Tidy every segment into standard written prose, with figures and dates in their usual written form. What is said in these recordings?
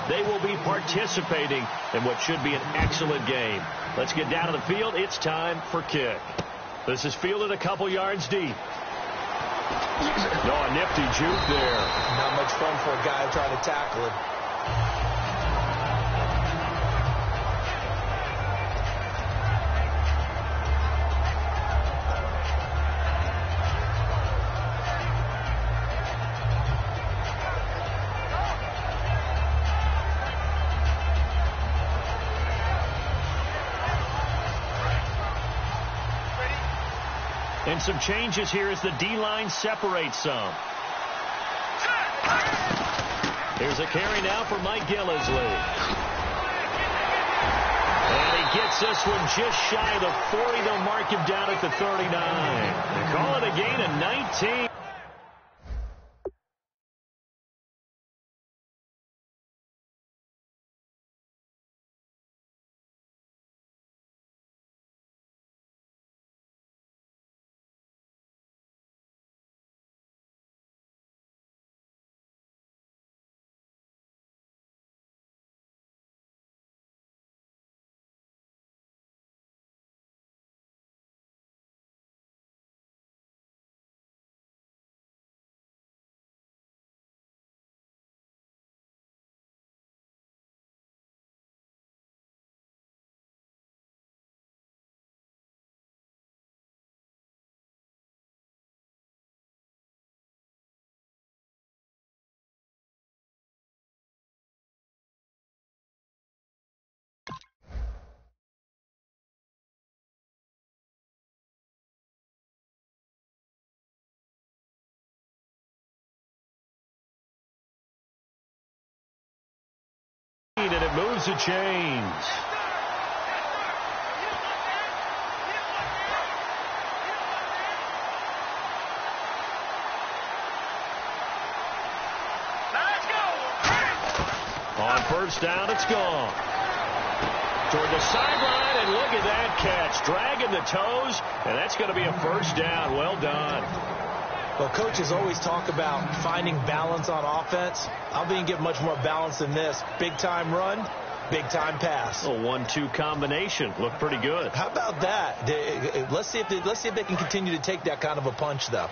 they will be participating in what should be an excellent game. Let's get down to the field. It's time for kick. This is fielded a couple yards deep. A nifty juke there. Not much fun for a guy trying to tackle it. And some changes here as the D-line separates some. Here's a carry now for Mike Gillisley. And he gets this one just shy of the 40. They'll mark him down at the 39. They call it a gain of 19. And it moves the chains. On first down, it's gone. Toward the sideline, and look at that catch. Dragging the toes, and that's going to be a first down. Well done. Well, coaches always talk about finding balance on offense. I don't think you get much more balance than this. Big-time run, big-time pass. A 1-2 combination. Looked pretty good. How about that? Let's see if they can continue to take that kind of a punch, though.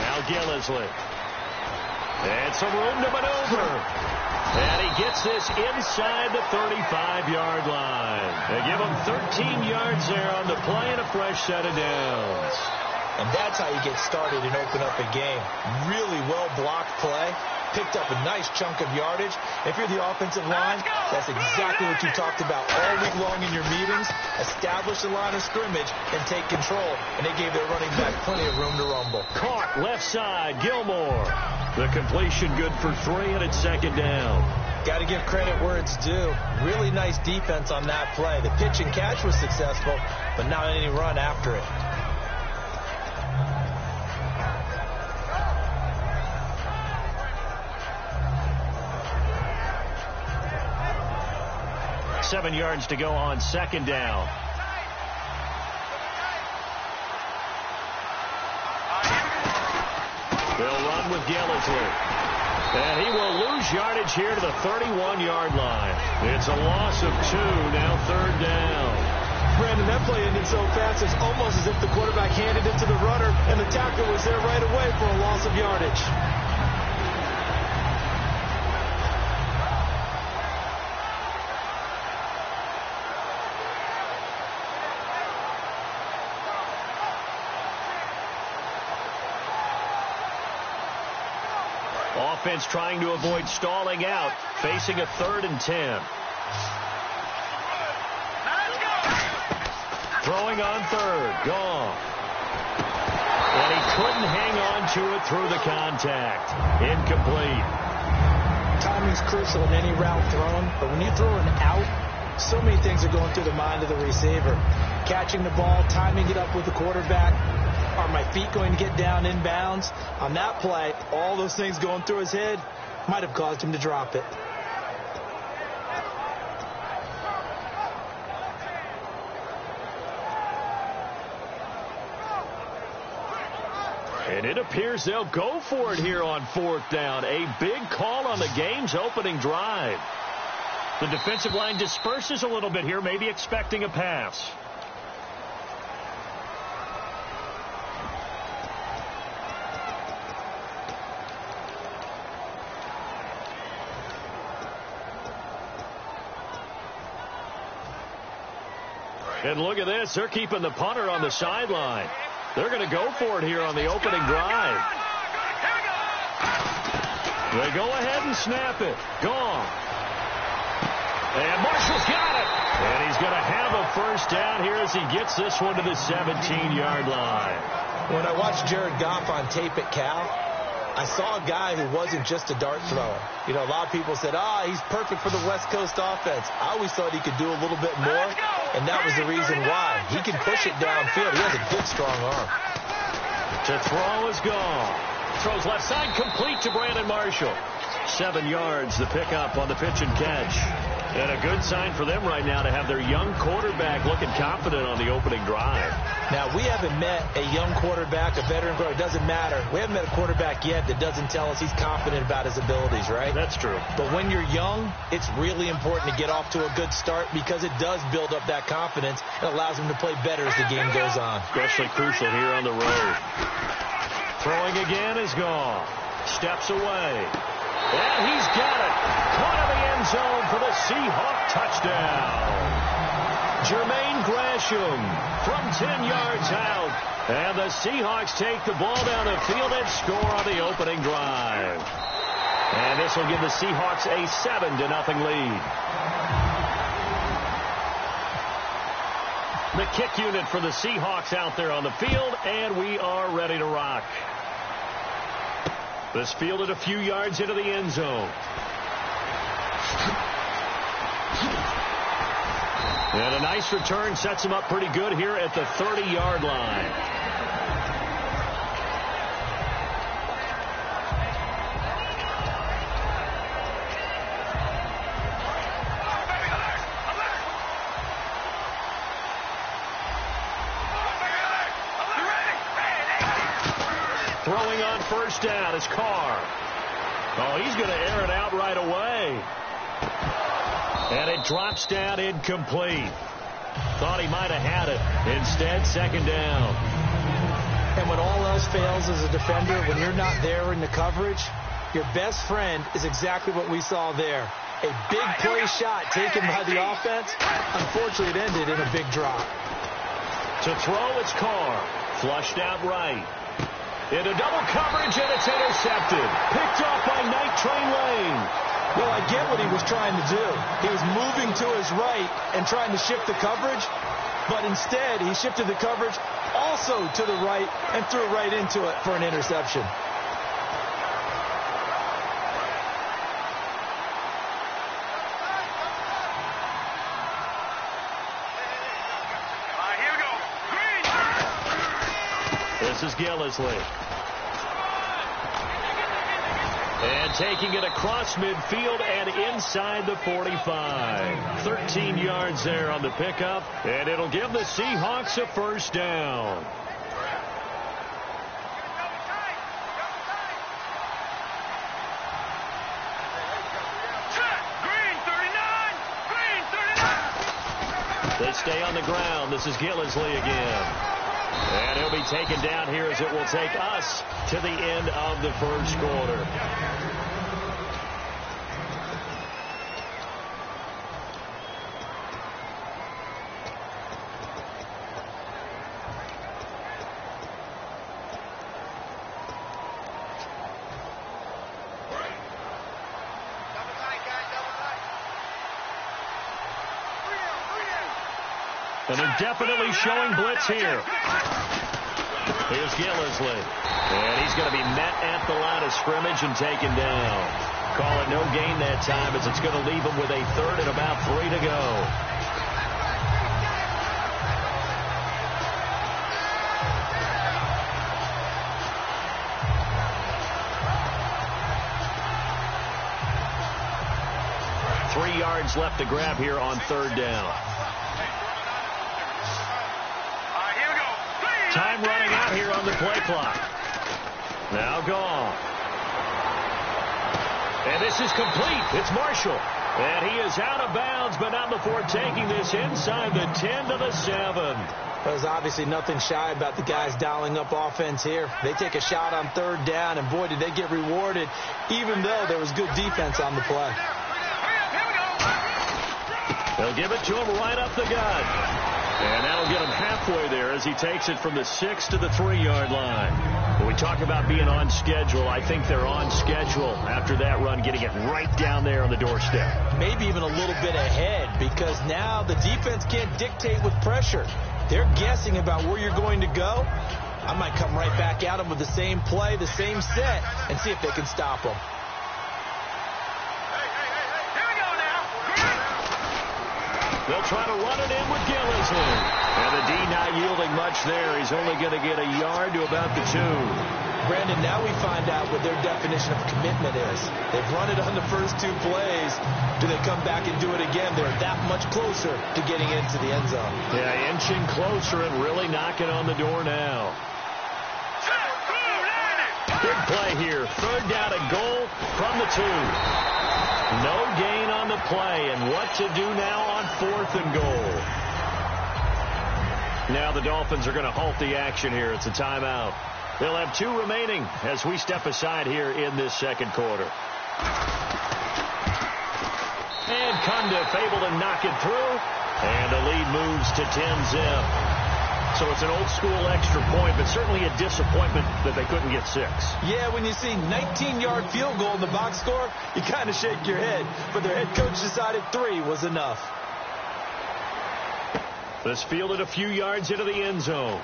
Now Gillisley. And some room to maneuver. And he gets this inside the 35-yard line. They give him 13 yards there on the play and a fresh set of downs. And that's how you get started and open up a game. Really well-blocked play. Picked up a nice chunk of yardage. If you're the offensive line, that's exactly what you talked about all week long in your meetings. Establish the line of scrimmage and take control. And they gave their running back plenty of room to rumble. Caught left side, Gilmore. The completion good for 3, and it's second down. Got to give credit where it's due. Really nice defense on that play. The pitch and catch was successful, but not any run after it. Seven yards to go on second down. They'll run with Gillisley. And he will lose yardage here to the 31-yard line. It's a loss of 2, now third down. Brandon, that play ended so fast, it's almost as if the quarterback handed it to the runner, and the tackler was there right away for a loss of yardage. Offense trying to avoid stalling out, facing a 3rd and 10. Throwing on 3rd, gone. And he couldn't hang on to it through the contact. Incomplete. Timing's crucial in any route thrown, but when you throw an out, so many things are going through the mind of the receiver. Catching the ball, timing it up with the quarterback. Are my feet going to get down in bounds? On that play, all those things going through his head might have caused him to drop it. And it appears they'll go for it here on 4th down. A big call on the game's opening drive. The defensive line disperses a little bit here, maybe expecting a pass. And look at this. They're keeping the punter on the sideline. They're going to go for it here on the opening drive. They go ahead and snap it. Gone. And Marshall's got it. And he's going to have a first down here as he gets this one to the 17-yard line. When I watched Jared Goff on tape at Cal, I saw a guy who wasn't just a dart thrower. You know, a lot of people said, he's perfect for the West Coast offense. I always thought he could do a little bit more, and that was the reason why. He can push it downfield. He has a good, strong arm. To throw is gone. Throws left side, complete to Brandon Marshall. 7 yards, the pickup on the pitch and catch. And a good sign for them right now to have their young quarterback looking confident on the opening drive. Now, we haven't met a young quarterback, a veteran quarterback. It doesn't matter. We haven't met a quarterback yet that doesn't tell us he's confident about his abilities, right? That's true. But when you're young, it's really important to get off to a good start because it does build up that confidence and allows him to play better as the game goes on. Especially crucial here on the road. Throwing again is gone. Steps away. And he's got it. Caught in the end zone for the Seahawk touchdown. Jermaine Gresham from 10 yards out. And the Seahawks take the ball down the field and score on the opening drive. And this will give the Seahawks a 7-0 lead. The kick unit for the Seahawks out there on the field, and we are ready to rock. This fielded a few yards into the end zone. And a nice return sets him up pretty good here at the 30-yard line. Throwing on first down is Carr. Oh, he's going to air it out right away. And it drops down incomplete. Thought he might have had it. Instead, second down. And when all else fails as a defender, when you're not there in the coverage, your best friend is exactly what we saw there. A big play shot taken by the offense. Unfortunately, it ended in a big drop. To throw, it's Carr. Flushed out right. Into double coverage, and it's intercepted. Picked off by Night Train Lane. Well, I get what he was trying to do. He was moving to his right and trying to shift the coverage, but instead he shifted the coverage also to the right and threw right into it for an interception. This is Gillisley. And taking it across midfield and inside the 45. 13 yards there on the pickup, and it'll give the Seahawks a first down. They stay on the ground. This is Gillisley again. And he'll be taken down here as it will take us to the end of the first quarter. And they're definitely showing blitz here. Here's Gillisley. And he's going to be met at the line of scrimmage and taken down. Call it no gain that time as it's going to leave him with a third and about 3 to go. Three yards left to grab here on third down. Time running out here on the play clock. Now gone. And this is complete. It's Marshall. And he is out of bounds, but not before taking this inside the 10 to the 7. There's obviously nothing shy about the guys dialing up offense here. They take a shot on third down, and boy, did they get rewarded, even though there was good defense on the play. They'll give it to him right up the gut. And that'll get him halfway there as he takes it from the 6 to the 3-yard line. When we talk about being on schedule, I think they're on schedule after that run, getting it right down there on the doorstep. Maybe even a little bit ahead, because now the defense can't dictate with pressure. They're guessing about where you're going to go. I might come right back at them with the same play, the same set, and see if they can stop them. They'll try to run it in with Gillisley. And the D not yielding much there. He's only going to get a yard to about the 2. Brandon, now we find out what their definition of commitment is. They've run it on the first 2 plays. Do they come back and do it again? They're that much closer to getting into the end zone. Yeah, inching closer and really knocking on the door now. Big play here. Third down and goal from the 2. No gain on the play, and what to do now on 4th and goal. Now the Dolphins are going to halt the action here. It's a timeout. They'll have 2 remaining as we step aside here in this second quarter. And Cundiff able to knock it through, and the lead moves to 10-zip. So it's an old-school extra point, but certainly a disappointment that they couldn't get 6. Yeah, when you see 19-yard field goal in the box score, you kind of shake your head. But their head coach decided 3 was enough. This fielded a few yards into the end zone.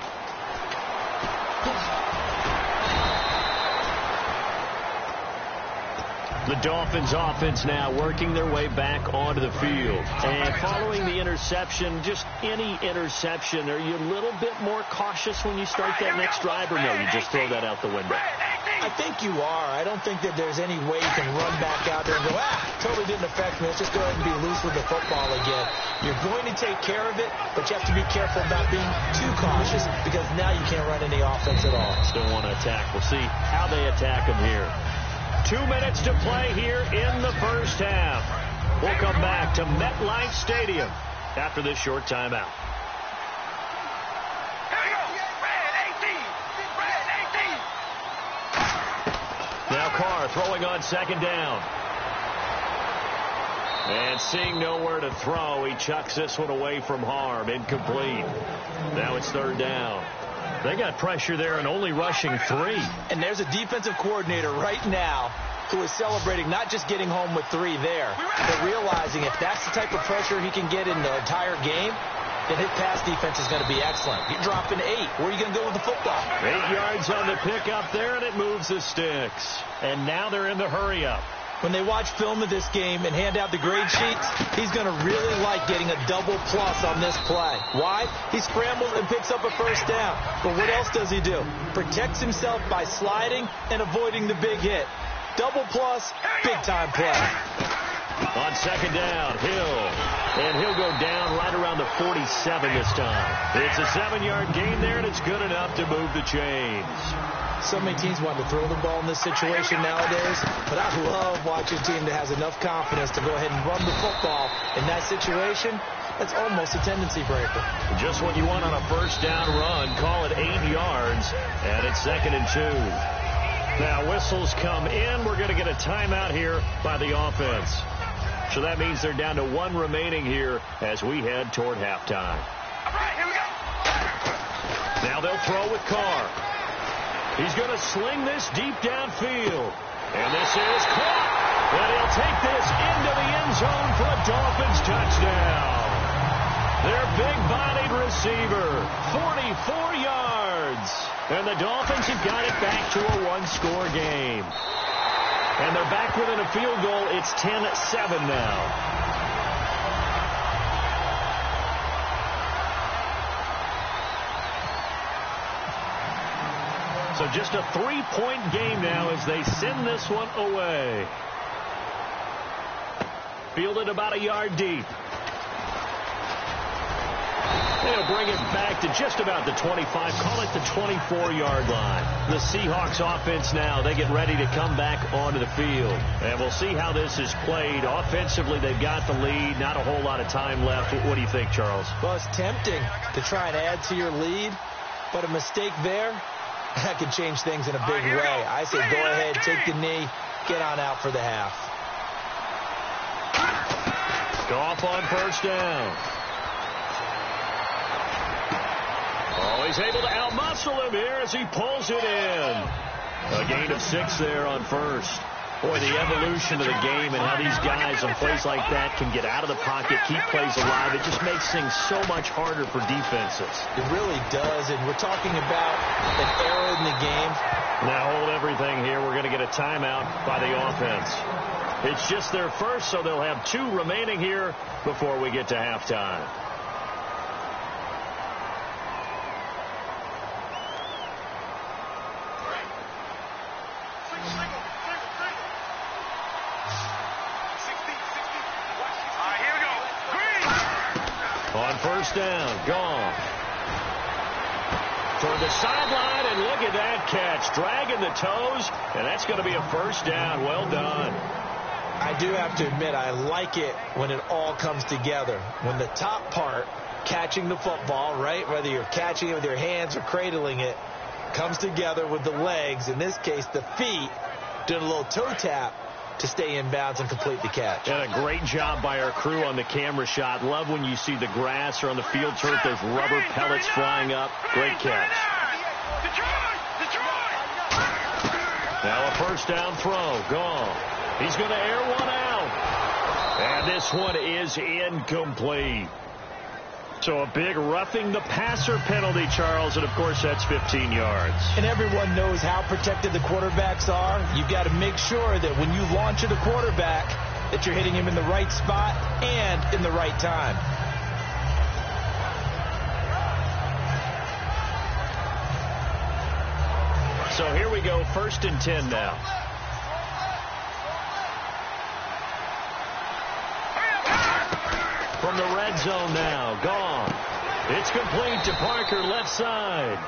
The Dolphins offense now working their way back onto the field. And following the interception, just any interception, are you a little bit more cautious when you start that next drive, or no, you just throw that out the window? I think you are. I don't think that there's any way you can run back out there and go, totally didn't affect me. Let's just go ahead and be loose with the football again. You're going to take care of it, but you have to be careful about being too cautious, because now you can't run any offense at all. Still want to attack. We'll see how they attack them here. 2 minutes to play here in the first half. We'll come back to MetLife Stadium after this short timeout. Now Carr throwing on second down. And seeing nowhere to throw, he chucks this one away from harm. Incomplete. Now it's third down. They got pressure there and only rushing 3. And there's a defensive coordinator right now who is celebrating not just getting home with 3 there, but realizing if that's the type of pressure he can get in the entire game, then his pass defense is going to be excellent. You're dropping 8. Where are you going to go with the football? 8 yards on the pickup there, and it moves the sticks. And now they're in the hurry-up. When they watch film of this game and hand out the grade sheets, he's going to really like getting a double plus on this play. Why? He scrambles and picks up a first down. But what else does he do? Protects himself by sliding and avoiding the big hit. Double plus, big-time play. On second down, Hill. And he'll go down right around the 47 this time. It's a 7-yard gain there, and it's good enough to move the chains. So many teams want to throw the ball in this situation nowadays, but I love watching a team that has enough confidence to go ahead and run the football in that situation. That's almost a tendency breaker. Just what you want on a first down run. Call it 8 yards, and it's 2nd and 2. Now whistles come in. We're going to get a timeout here by the offense. So that means they're down to 1 remaining here as we head toward halftime. All right, here we go. Now they'll throw with Carr. He's going to sling this deep downfield. And this is caught. And he'll take this into the end zone for a Dolphins touchdown. Their big-bodied receiver, 44 yards. And the Dolphins have got it back to a 1-score game. And they're back within a field goal. It's 10-7 now. So just a 3-point game now as they send this one away. Fielded about a yard deep. They'll bring it back to just about the 25, call it the 24-yard line. The Seahawks offense now, they get ready to come back onto the field. And we'll see how this is played. Offensively, they've got the lead. Not a whole lot of time left. What do you think, Charles? Well, it's tempting to try and add to your lead, but a mistake there, that could change things in a big way. I say go ahead, take the knee, get on out for the half. Goff on first down. Oh, he's able to outmuscle him here as he pulls it in. A gain of 6 there on first. Boy, the evolution of the game and how these guys on plays like that can get out of the pocket, keep plays alive. It just makes things so much harder for defenses. It really does, and we're talking about an error in the game. Now hold everything here. We're going to get a timeout by the offense. It's just their first, so they'll have 2 remaining here before we get to halftime. On first down, gone. Toward the sideline, and look at that catch. Dragging the toes, and that's going to be a first down. Well done. I do have to admit, I like it when it all comes together. When the top part, catching the football, right, whether you're catching it with your hands or cradling it, comes together with the legs, in this case the feet, doing a little toe tap to stay in bounds and complete the catch. And a great job by our crew on the camera shot. Love when you see the grass or on the field turf, those rubber pellets flying up. Great catch. Now a first down throw. Gone. He's going to air one out. And this one is incomplete. So a big roughing the passer penalty, Charles, and of course that's 15 yards. And everyone knows how protected the quarterbacks are. You've got to make sure that when you launch at a quarterback that you're hitting him in the right spot and in the right time. So here we go, 1st and 10 now. From the red zone now, gone. It's complete to Parker, left side.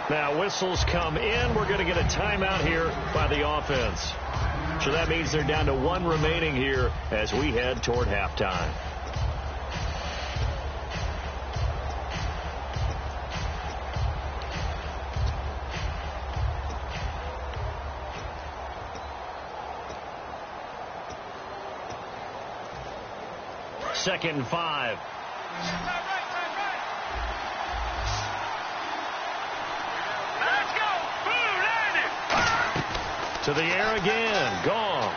Now whistles come in. We're going to get a timeout here by the offense. So that means they're down to 1 remaining here as we head toward halftime. Second and 5. Let's go. Boom, landed. To the air again. Gone.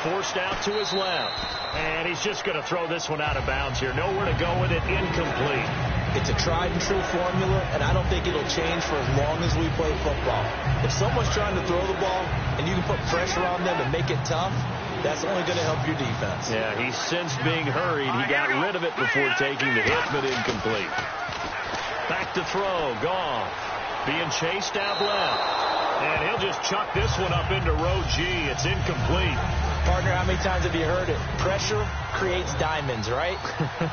Forced out to his left. And he's just going to throw this one out of bounds here. Nowhere to go with it. Incomplete. It's a tried and true formula, and I don't think it'll change for as long as we play football. If someone's trying to throw the ball and you can put pressure on them and make it tough, that's only going to help your defense. Yeah, he sensed being hurried. He got rid of it before taking the hit, but incomplete. Back to throw. Gone. Being chased out left. And he'll just chuck this one up into row G. It's incomplete. Partner, how many times have you heard it? Pressure creates diamonds, right?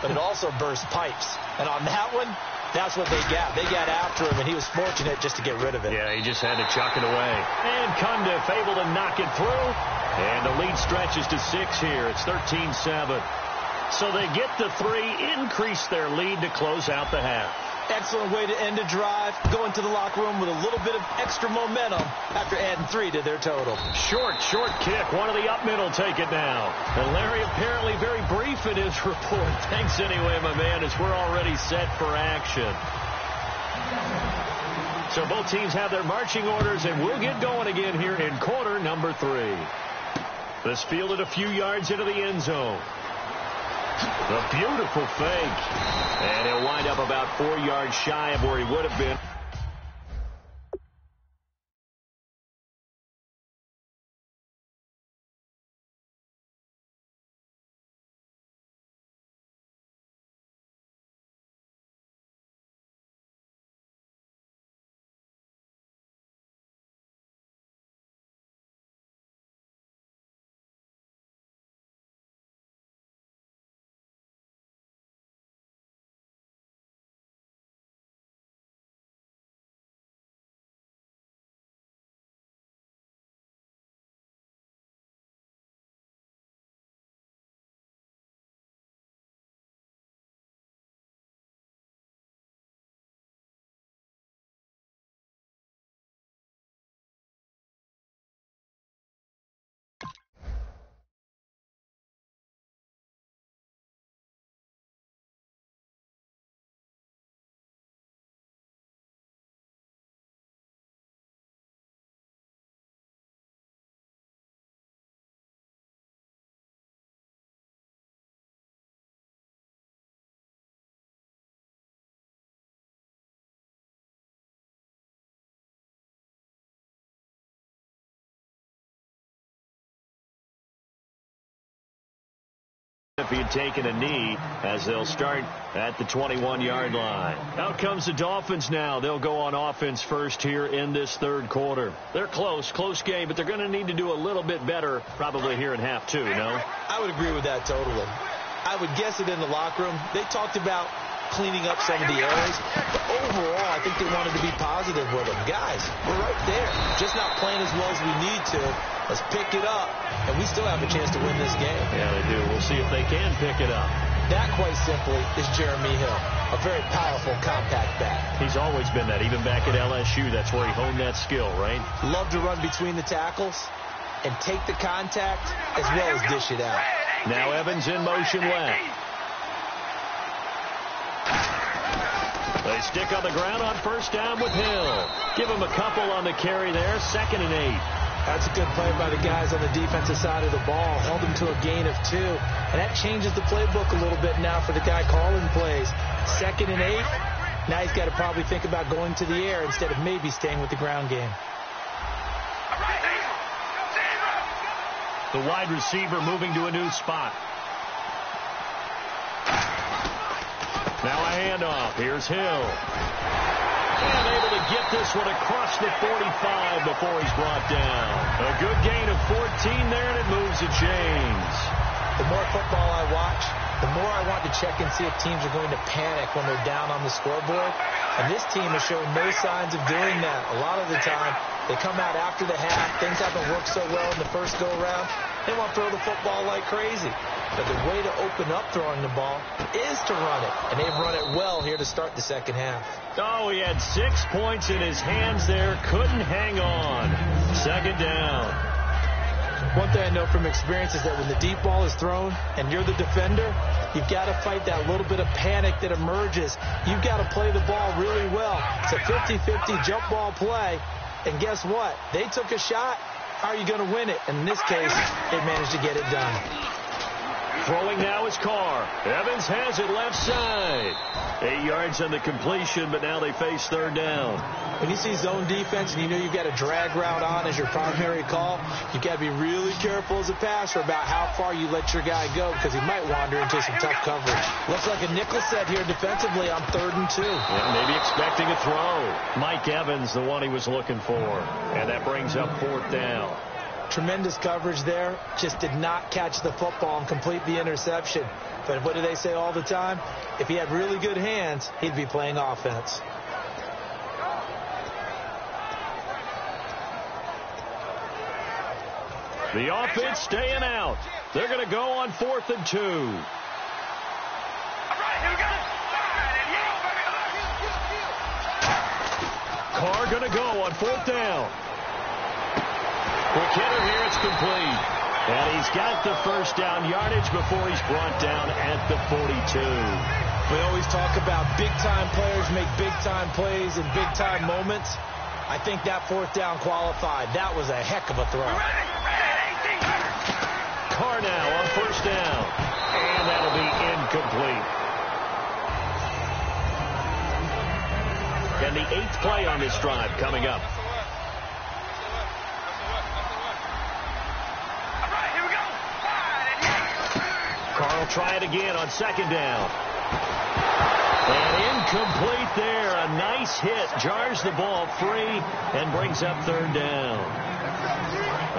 But it also bursts pipes. And on that one, that's what they got. They got after him, and he was fortunate just to get rid of it. Yeah, he just had to chuck it away. And Cundiff able to knock it through. And the lead stretches to 6 here. It's 13-7. So they get the 3, increase their lead to close out the half. Excellent way to end a drive. Go into the locker room with a little bit of extra momentum after adding 3 to their total. Short kick. One of the up middle take it now. And Larry apparently very brief in his report. Thanks anyway, my man, as we're already set for action. So both teams have their marching orders, and we'll get going again here in quarter number 3. This fielded a few yards into the end zone. A beautiful fake. And he'll wind up about 4 yards shy of where he would have been. if he had taken a knee, as they'll start at the 21-yard line. Out comes the Dolphins now. They'll go on offense first here in this third quarter. They're close game, but they're going to need to do a little bit better probably here in half two, no? I would agree with that totally. I would guess it in the locker room. They talked about cleaning up some of the areas, but overall, I think they wanted to be positive with them. Guys, we're right there. Just not playing as well as we need to. Let's pick it up, and we still have a chance to win this game. Yeah, they do. We'll see if they can pick it up. That, quite simply, is Jeremy Hill, a very powerful, compact back. He's always been that, even back at LSU. That's where he honed that skill, right? Love to run between the tackles and take the contact as well as dish it out. Now Evans in motion left. They stick on the ground on first down with Hill. Give him a couple on the carry there. 2nd and 8. That's a good play by the guys on the defensive side of the ball. Held him to a gain of 2. And that changes the playbook a little bit now for the guy calling plays. 2nd and 8. Now he's got to probably think about going to the air instead of maybe staying with the ground game. The wide receiver moving to a new spot. Now a handoff. Here's Hill. And able to get this one across the 45 before he's brought down. A good gain of 14 there, and it moves the chains. The more football I watch, the more I want to check and see if teams are going to panic when they're down on the scoreboard. And this team has shown no signs of doing that. A lot of the time, they come out after the half. Things haven't worked so well in the first go-around. They want to throw the football like crazy. But the way to open up throwing the ball is to run it. And they've run it well here to start the second half. Oh, he had 6 points in his hands there. Couldn't hang on. 2nd down. One thing I know from experience is that when the deep ball is thrown and you're the defender, you've got to fight that little bit of panic that emerges. You've got to play the ball really well. It's a 50-50 jump ball play. And guess what? They took a shot. How are you going to win it? And in this case, they managed to get it done. Throwing now is Carr. Evans has it left side. 8 yards on the completion, but now they face 3rd down. When you see zone defense and you know you've got a drag route on as your primary call, you've got to be really careful as a passer about how far you let your guy go because he might wander into some tough coverage. Looks like a nickel set here defensively on 3rd and 2. Yeah, maybe expecting a throw. Mike Evans, the one he was looking for. And that brings up 4th down. Tremendous coverage there. Just did not catch the football and complete the interception. But what do they say all the time? If he had really good hands, he'd be playing offense. The offense staying out. They're going to go on 4th and 2. Carr going to go on 4th down. Quick hitter here, it's complete. And he's got the first down yardage before he's brought down at the 42. We always talk about big-time players make big-time plays in big-time moments. I think that 4th down qualified. That was a heck of a throw. Carr now on 1st down. And that'll be incomplete. And the 8th play on this drive coming up. Carr will try it again on 2nd down. And incomplete there. A nice hit. Jars the ball free and brings up 3rd down.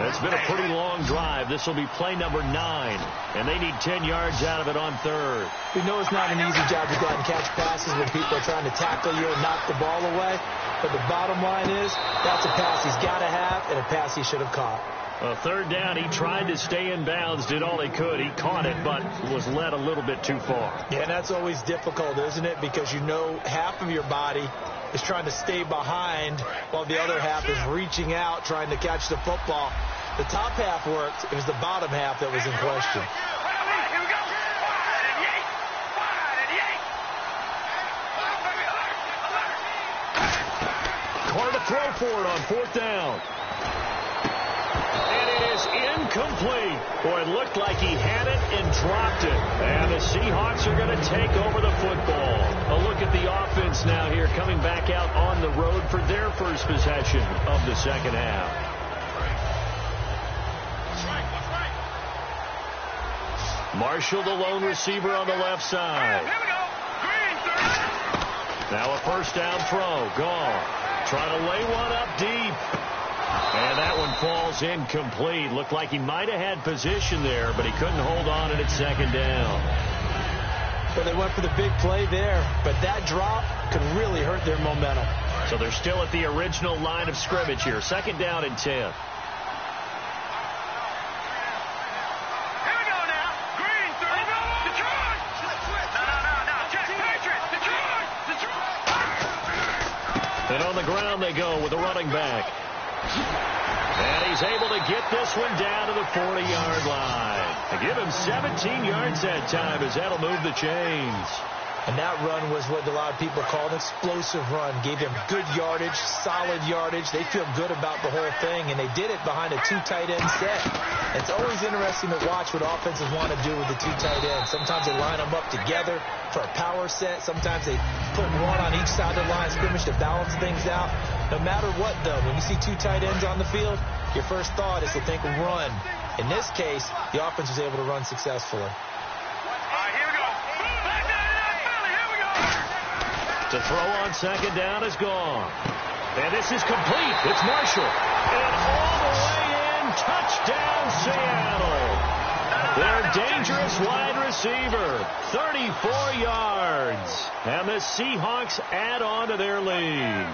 It's been a pretty long drive. This will be play number 9. And they need 10 yards out of it on 3rd. We know it's not an easy job to go out and catch passes when people are trying to tackle you and knock the ball away. But the bottom line is that's a pass he's got to have and a pass he should have caught. 3rd down, he tried to stay in bounds, did all he could. He caught it, but was led a little bit too far. Yeah, and that's always difficult, isn't it? Because you know half of your body is trying to stay behind while the other half is reaching out, trying to catch the football. The top half worked. It was the bottom half that was in question. Carr to throw for it on 4th down. And it is incomplete. Boy, it looked like he had it and dropped it. And the Seahawks are going to take over the football. A look at the offense now here coming back out on the road for their first possession of the second half. Marshall, the lone receiver on the left side. Here we go. Green, third. Now a first down throw. Gone. Trying to lay one up deep. And that one falls incomplete. Looked like he might have had position there, but he couldn't hold on at second down. Well, they went for the big play there, but that drop could really hurt their momentum. So they're still at the original line of scrimmage here. Second down and 10. And on the ground they go with the running back. And he's able to get this one down to the 40-yard line. They give him 17 yards that time as that'll move the chains. And that run was what a lot of people call an explosive run. Gave them good yardage, solid yardage. They feel good about the whole thing, and they did it behind a 2 tight end set. It's always interesting to watch what offenses want to do with the 2 tight ends. Sometimes they line them up together for a power set. Sometimes they put one on each side of the line of scrimmage to balance things out. No matter what, though, when you see 2 tight ends on the field, your first thought is to think run. In this case, the offense was able to run successfully. The throw on second down is gone. And this is complete. It's Marshall. And all the way in. Touchdown, Seattle. Their dangerous wide receiver. 34 yards. And the Seahawks add on to their lead.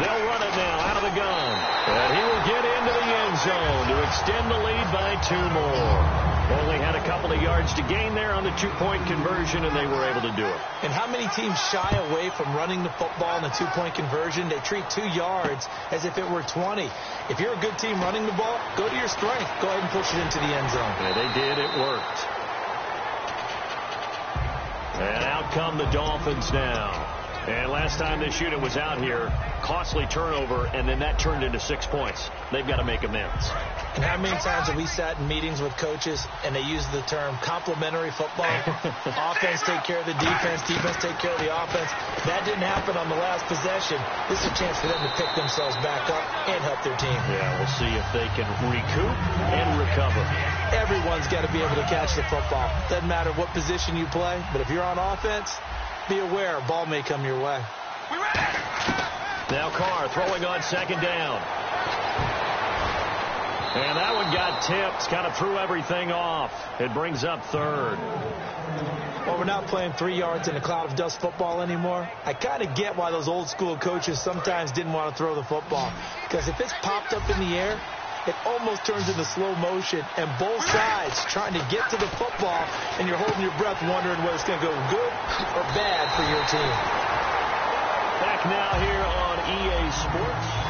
They'll run it now out of the gun. And he will get into the end zone to extend the lead by 2 more. Only had a couple of yards to gain there on the 2-point conversion, and they were able to do it. And how many teams shy away from running the football in the 2-point conversion? They treat 2 yards as if it were 20. If you're a good team running the ball, go to your strength. Go ahead and push it into the end zone. Yeah, they did. It worked. And out come the Dolphins now. And last time this unit was out here, costly turnover, and then that turned into 6 points. They've got to make amends. And how many times have we sat in meetings with coaches and they use the term complementary football? Offense take care of the defense, defense take care of the offense. That didn't happen on the last possession. This is a chance for them to pick themselves back up and help their team. Yeah, we'll see if they can recoup and recover. Everyone's got to be able to catch the football. Doesn't matter what position you play, but if you're on offense, be aware, a ball may come your way. Now Carr throwing on second down. And that one got tipped, kind of threw everything off. It brings up third. Well, we're not playing 3 yards in a cloud of dust football anymore. I kind of get why those old school coaches sometimes didn't want to throw the football. Because if it's popped up in the air, it almost turns into slow motion, and both sides trying to get to the football, and you're holding your breath wondering whether it's going to go good or bad for your team. Back now here on EA Sports.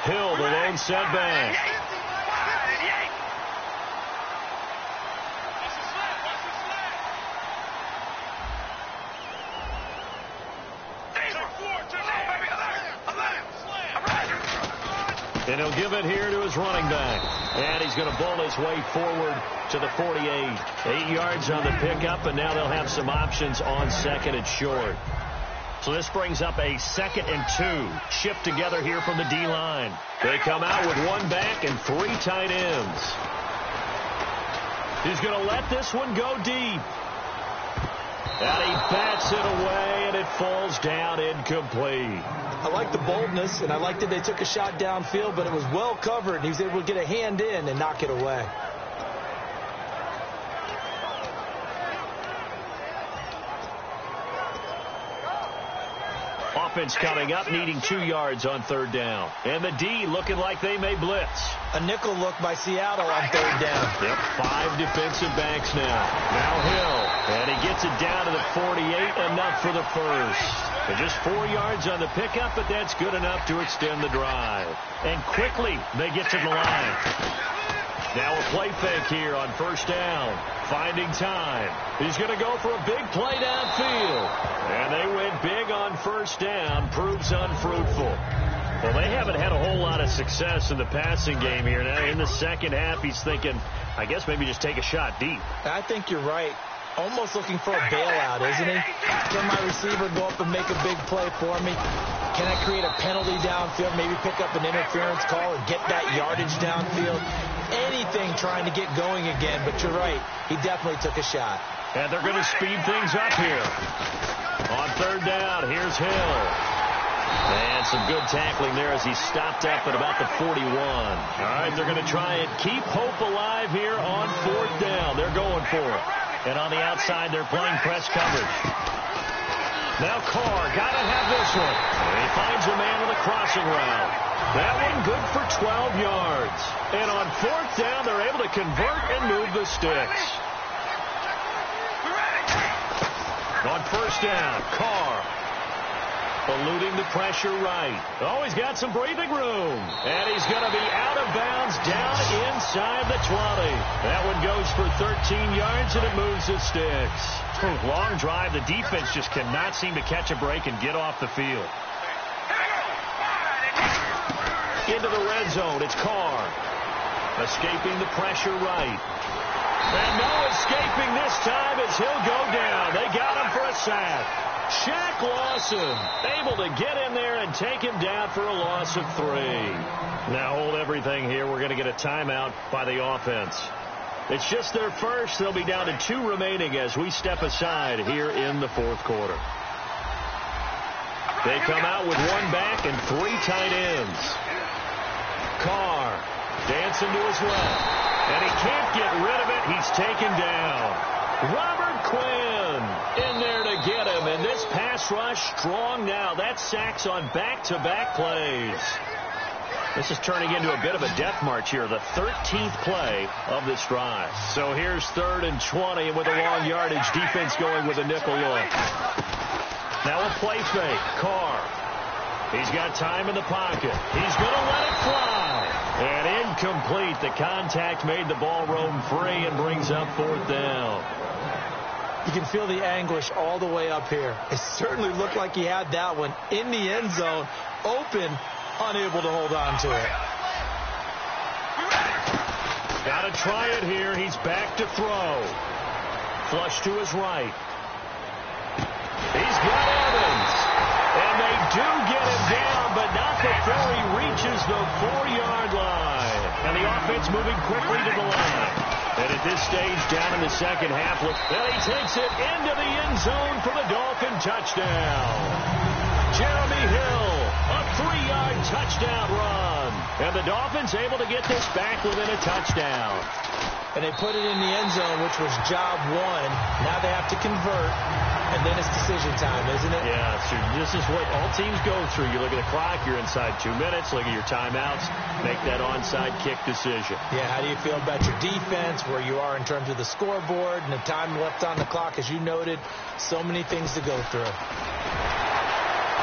Hill, the lone setback. And he'll give it here to his running back. And he's going to bowl his way forward to the 48. 8 yards on the pickup, and now they'll have some options on second and short. So this brings up a 2nd and 2. Shift together here from the D-line. They come out with 1 back and 3 tight ends. He's going to let this one go deep. And he bats it away, and it falls down incomplete. I like the boldness, and I like that they took a shot downfield, but it was well covered, and he was able to get a hand in and knock it away. Offense coming up, needing 2 yards on 3rd down. And the D looking like they may blitz. A nickel look by Seattle on 3rd down. Yep, 5 defensive backs now. Now Hill, and he gets it down to the 48, enough for the first. And just 4 yards on the pickup, but that's good enough to extend the drive. And quickly, they get to the line. Now a play fake here on 1st down. Finding time. He's going to go for a big play downfield. And they went big on 1st down. Proves unfruitful. Well, they haven't had a whole lot of success in the passing game here. Now in the second half, he's thinking, I guess maybe just take a shot deep. I think you're right. Almost looking for a bailout, isn't he? Can my receiver go up and make a big play for me? Can I create a penalty downfield, maybe pick up an interference call and get that yardage downfield? Anything trying to get going again, but you're right. He definitely took a shot. And they're going to speed things up here. On third down, here's Hill. And some good tackling there as he stopped up at about the 41. All right, they're going to try and keep hope alive here on fourth down. They're going for it. And on the outside, they're playing press coverage. Now Carr, got to have this one. And he finds a man with a crossing route. That one good for 12 yards. And on fourth down, they're able to convert and move the sticks. On first down, Carr eluding the pressure right. Oh, he's got some breathing room. And he's going to be out of bounds down inside the 20. That one goes for 13 yards, and it moves the sticks. Long drive. The defense just cannot seem to catch a break and get off the field. Into the red zone. It's Carr. Escaping the pressure right. And no escaping this time as he'll go down. They got him for a sack. Shaq Lawson able to get in there and take him down for a loss of 3. Now hold everything here. We're going to get a timeout by the offense. It's just their first. They'll be down to 2 remaining as we step aside here in the fourth quarter. They come out with 1 back and 3 tight ends. Carr dancing to his left. And he can't get rid of it. He's taken down. Robert Quinn in there to get him. And this pass rush strong now. That's sacks on back-to-back plays. This is turning into a bit of a death march here. The 13th play of this drive. So here's 3rd and 20 with a long yardage. Defense going with a nickel look. Now a play fake. Carr. He's got time in the pocket. He's going to let it fly. And incomplete. The contact made the ball roam free and brings up 4th down. You can feel the anguish all the way up here. It certainly looked like he had that one in the end zone, open, unable to hold on to it. Got to try it here. He's back to throw. Flush to his right. He's got Evans. And they do get him down, but not before he reaches the 4-yard line. And the offense moving quickly to the line. And at this stage, down in the second half, look, and he takes it into the end zone for the Dolphin touchdown. Jeremy Hill, a 3-yard touchdown run. And the Dolphins able to get this back within a touchdown. And they put it in the end zone, which was job 1. Now they have to convert. And then it's decision time, isn't it? Yeah, so this is what all teams go through. You look at the clock, you're inside 2 minutes, look at your timeouts, make that onside kick decision. Yeah, how do you feel about your defense, where you are in terms of the scoreboard, and the time left on the clock, as you noted, so many things to go through.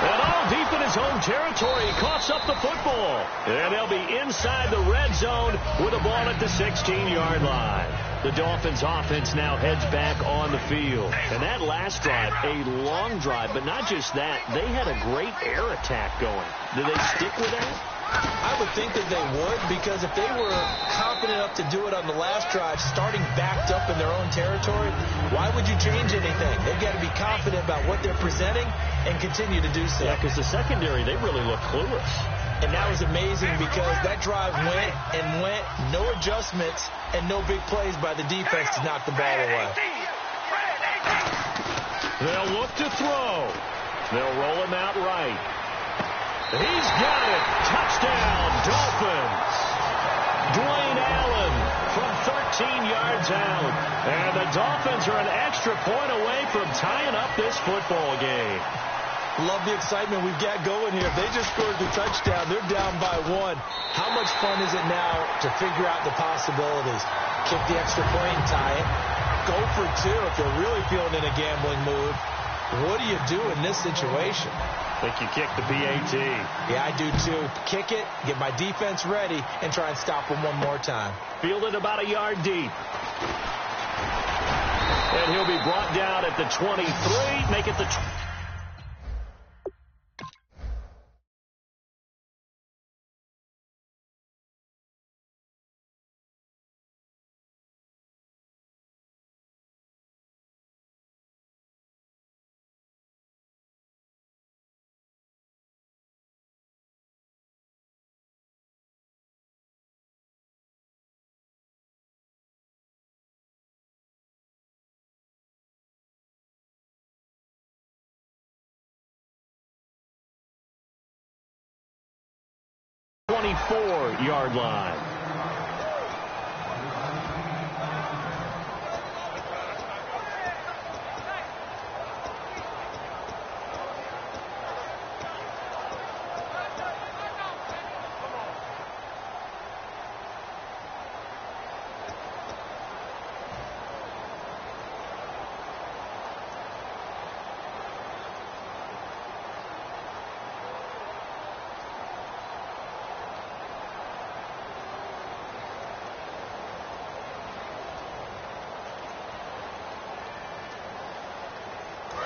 And all deep in his own territory, he coughs up the football. And they'll be inside the red zone with the ball at the 16-yard line. The Dolphins' offense now heads back on the field. And that last drive, a long drive, but not just that. They had a great air attack going. Did they stick with that? I would think that they would, because if they were confident enough to do it on the last drive, starting backed up in their own territory, why would you change anything? They've got to be confident about what they're presenting and continue to do so. Yeah, because the secondary, they really look clueless. And that was amazing because that drive went and went, no adjustments, and no big plays by the defense to knock the ball away. They'll look to throw. They'll roll him out right. He's got it. Touchdown, Dolphins. Dwayne Allen from 13 yards out. And the Dolphins are an extra point away from tying up this football game. Love the excitement we've got going here. If they just scored the touchdown, they're down by 1. How much fun is it now to figure out the possibilities? Kick the extra point and tie it. Go for 2 if they're really feeling in a gambling mood. What do you do in this situation? I think you kick the PAT. Yeah, I do too. Kick it, get my defense ready, and try and stop them one more time. Fielded about a yard deep. And he'll be brought down at the 23, make it the 24-yard line.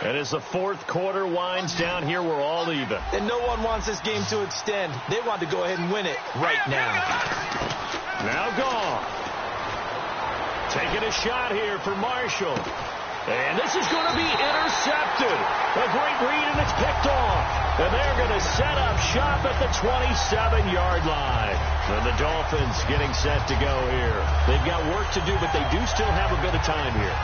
And as the fourth quarter winds down here, we're all even. And no one wants this game to extend. They want to go ahead and win it right now. Now gone. Taking a shot here for Marshall. And this is going to be intercepted. A great read, and it's picked off. And they're going to set up shop at the 27-yard line. And the Dolphins getting set to go here. They've got work to do, but they do still have a bit of time here.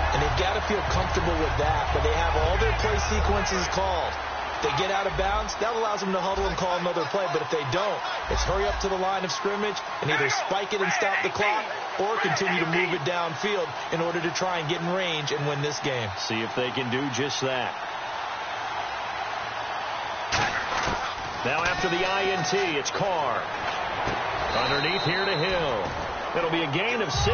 And they've got to feel comfortable with that, but they have all their play sequences called. If they get out of bounds, that allows them to huddle and call another play. But if they don't, it's hurry up to the line of scrimmage and either spike it and stop the clock or continue to move it downfield in order to try and get in range and win this game. See if they can do just that. Now after the INT, it's Carr. Underneath here to Hill. It'll be a gain of 6,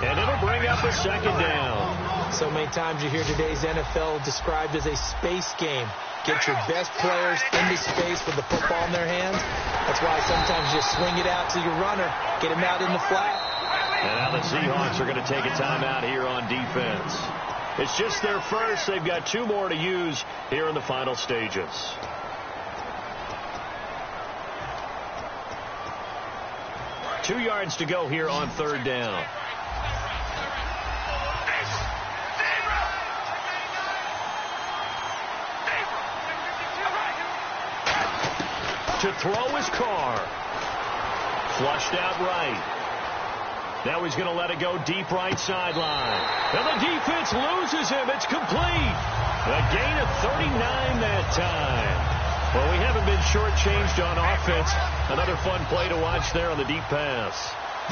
and it'll bring up a second down. So many times you hear today's NFL described as a space game. Get your best players into space with the football in their hands. That's why sometimes you swing it out to your runner, get him out in the flat. And now the Seahawks are going to take a timeout here on defense. It's just their first. They've got 2 more to use here in the final stages. Two yards to go here on third down. To throw his Carr. Flushed out right. Now he's going to let it go deep right sideline. And the defense loses him. It's complete. A gain of 39 that time. Well, we haven't been shortchanged on offense. Another fun play to watch there on the deep pass.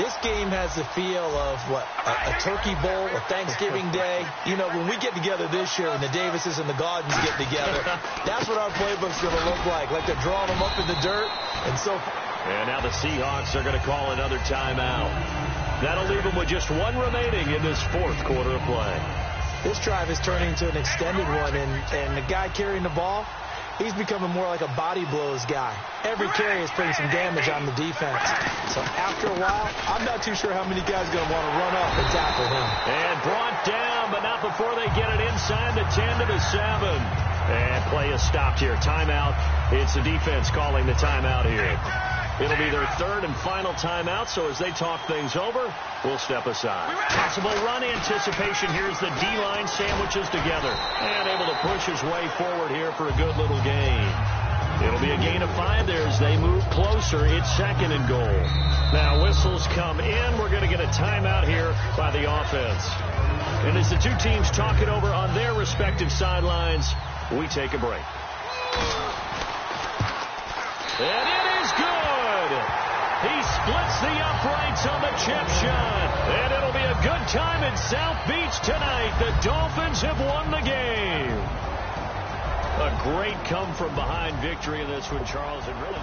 This game has the feel of, a turkey bowl, a Thanksgiving day. You know, when we get together this year, when the Davises and the Gaudens get together, that's what our playbook's going to look like they're drawing them up in the dirt. And now the Seahawks are going to call another timeout. That'll leave them with just 1 remaining in this fourth quarter of play. This drive is turning into an extended one, and the guy carrying the ball, he's becoming more like a body blows guy. Every carry is putting some damage on the defense. So after a while, I'm not too sure how many guys are going to want to run up and tackle him. And brought down, but not before they get it inside the 10 to the 7. And play is stopped here. Timeout. It's the defense calling the timeout here. It'll be their third and final timeout, so as they talk things over, we'll step aside. Possible run anticipation. Here's the D-line sandwiches together. And able to push his way forward here for a good little gain. It'll be a gain of 5 there as they move closer. It's second and goal. Now whistles come in. We're going to get a timeout here by the offense. And as the two teams talk it over on their respective sidelines, we take a break. And it is good. He splits the uprights on the chip shot. And it'll be a good time in South Beach tonight. The Dolphins have won the game. A great come-from-behind victory in this one, Charles. And really